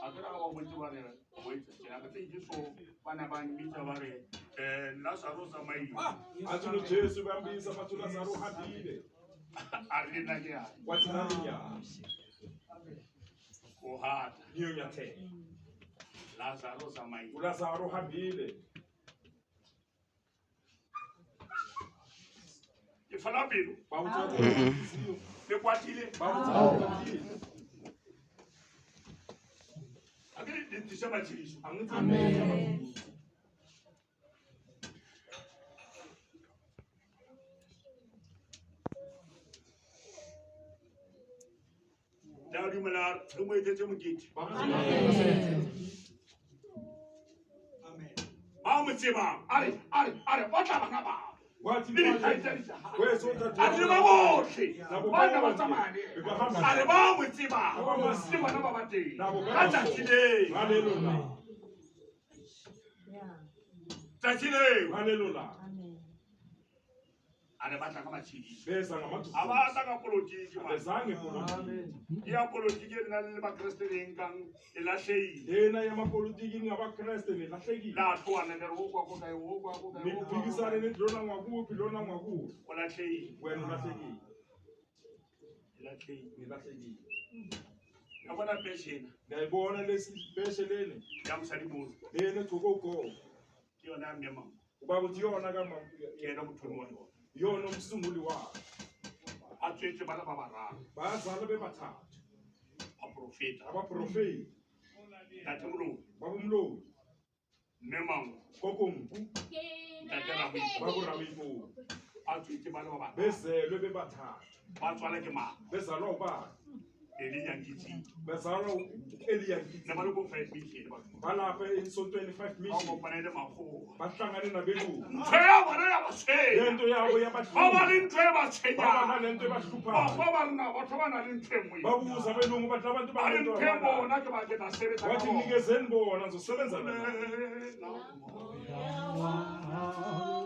akera ba botse ba re wait tjena ka tse so bana ba mbitsa ba re Lazarus amai athi no Jesu bambisa bathu Lazarus hambile arina ke ya wathi naninya kohata niyo nyathela Lazarus amai uLazarus hambile ifala pelo ba uthatha le kwatile ba uthatha akere ditse Matshidiso amen Dari mana umwe tete mukiti amen ba mutseba are batla bana ba wathi weso ari ba bohle bana ba tsamane are ba mutseba le bana ba bateng ka tatile haleluya tatile haleluya are batla ka Matshidiso besa ngamathu abata ka politiki ma bezange politiki ya politiki na le ba Kriste lenkang elahlehile lena yamapolitiki ngabaKriste nilahlekile la hlwana le ro kwa kai wo kwa niphikisane nidlona ngakuphi lona ngakuphi elahlehile wena ulahlekile nilahlehile yabona pension ngiyayibona lesibesheleni yamsalibuzo lena gcokogo yona mnyama ubaba uthi yona kama yena muthuni wona yona umsunguli wakhe atswetse bana ba bararo bazala bebathathu abaprofeti Ntate Mlo babumloyi nemango kokompu Ntate Rabi baburabibo atswetse bana ba bararo bezelwe bebathathu ba tswala ke ma bezalwa ubani Eliyankitsi bezalwa uEliyankitsi nabaloko 5 million ba balapha esontweni 5 million bafanele makho bahlangane nabelungu phela bona yabashe lento yabo yabahlupa abali ntwe basenya baba nalento ebahluphayo baba na batho bana le ntwemwe babuza abelungu bathi abantu bali balento ntwembo na ke ba ke tasebenza wathi nikezeni bona ngizosebenza nabo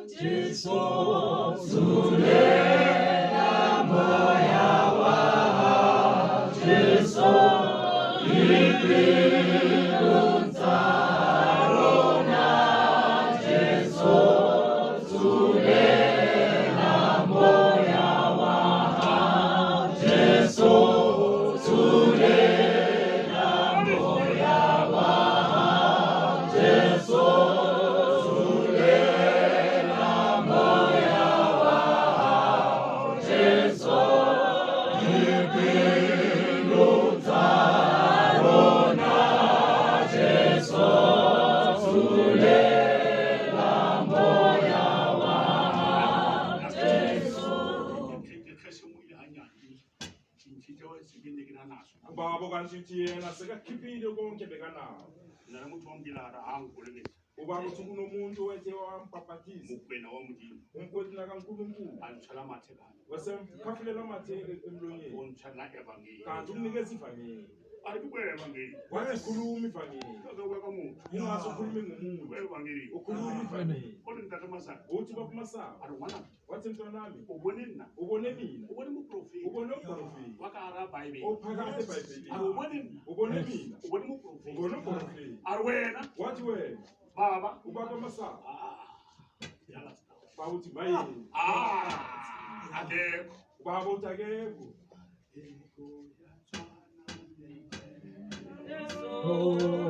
Jesus zulela moya wa Jesus ipilunza rona Jesus zulela moya wa Jesus zulela moya wa Jesus zulela moya wa Jesus ipilunza rona Jesus zulela moya wa ubaba kanti uthi yena sekakhiphile konke bekanawo nna motho wa mbilara ha nkoleletse ubaba uthi kunomuntu wethe wampaphathisa mokwena wa modimo umkhwethi nakankulunkulu a ntshwala mathekane wasemkhafulela amathe emlonyeni o ntshwala evangeli kanti ukunikeza ivangeli a ke bua evangeli wathi khuluma ivangeli ka bua ka motho ungaze ukhulume ngomuntu bua evangeli ukhuluma ivangeli o re ntate Masaka uthi bakumasaba a re ngwana wathi mntwanami o bone nna ubone mina o bone moprofeti ubone uprofeti wa ka hara Bible ophakathi ebhayibhelini a re o bone nna ubone mina o bone moprofeti ubone uprofeti a re wena wathi wena baba ubaba masaba yala bawuthi mayini akekho ubaba uthi akekho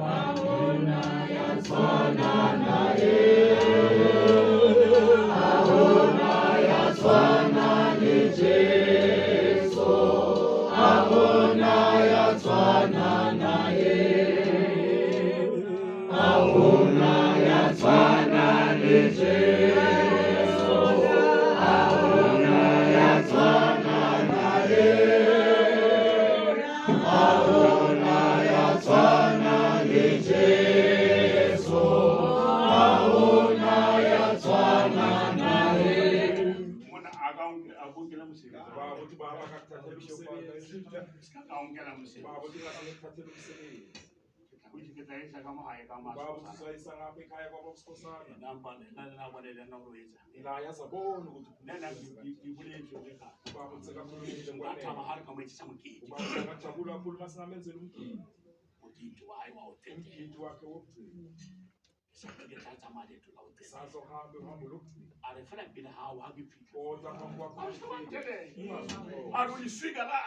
Ahona yazwana naye, ahona yazwana ni Jesu, ahona yazwana naye, ahona yazwana ni Jesu, ahona yazwana naye, ahona yazwana ni Jesu, ahona yazwana naye. mona akongela mosebetsi baba uthi baba akakuthathela umsebenzi akaongela mosebetsi baba uthi ngakuthathela umsebenzi ukuthi ke tla isha ka mohae ka baba uthi maso sizayisa ngapha ekhaya kwabo Skhosana namba nna bonele na go etsa ila yazabona ukuthi nna ngibuletse ke ka ubaba uthi sekakhulumile ngathaba kwanele ha re ka mo etsa mokete ubaba akajabula kakhulu masingamenzela umgidi umgidi wayo wawuthethe umgidi wakhe wokugcina sabeke tlatsamaya lethu la uthethe sazohambe uhambo lokugcina are fela pele ha o ha ke fihla kodwa phambi kwakho are uyifika la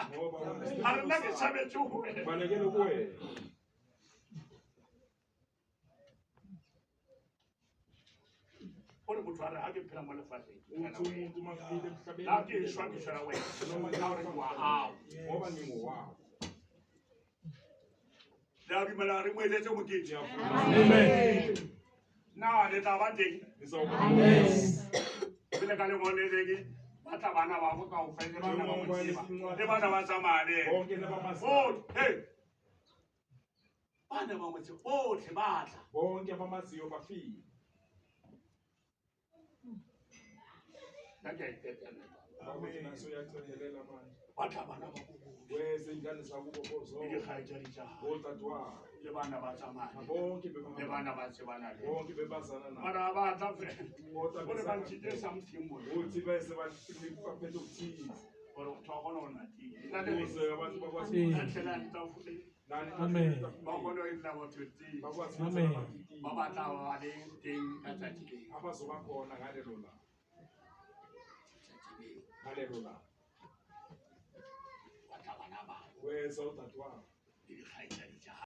are nna ke thabetse ho wena balekele kuwena gore motho a re ha ke phela mo lefatsheng uthi umuntu makufile emhlabeni la ke shwa ke shwela wena ka gore ke wa hao ngoba ngingowakho la dumela re mo etsetse mokete amen na le tla ba teng pele ka lengoleleke ba tla bana ba go kaofela bana ba motsiba le bana ba tsamane bonke nebamasi hey bana ba motsiba botlhe batla bonke abamaziyo bafile amen soyacelela manje batla bana ba go wese ingane zakubo le bozo dikgaitsadi tsa gago odadewabo le bana ba tsamane bonke le bana ba tsebana le bonke bebazana nabo bana ba tla fela kodwa gore ba ntshitse something mo uthi bese baphethe ukuthize gore motho wa gona o natile ukuze abantu bakwazi natlela ntafule amen ba kgone go ela batho teng bakwazi ba batla ba le teng ka tsatsi leo abazoba khona ngalelo langa ngalelo langa batla bana bao wese udadewabo le dikgaitsadi tsa